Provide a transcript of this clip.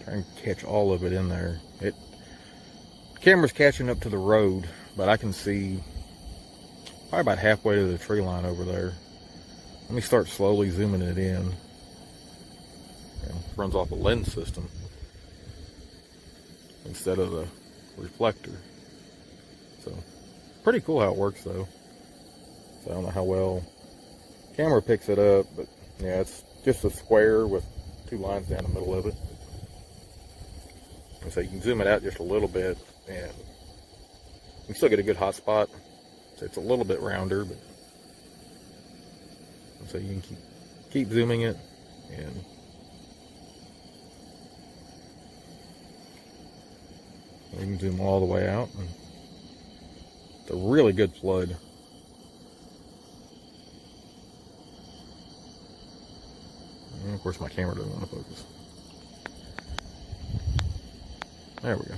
Try and catch all of it in there. The camera's catching up to the road, but I can see probably about halfway to the tree line over there. Let me start slowly zooming it in. Runs off a lens system instead of the reflector. So pretty cool how it works though. So I don't know how well camera picks it up, but yeah, it's just a square with two lines down the middle of it. And so you can zoom it out just a little bit and you can still get a good hot spot. So it's a little bit rounder, but so you can keep zooming it, and you can zoom all the way out. And it's a really good flood. And of course my camera doesn't want to focus. There we go.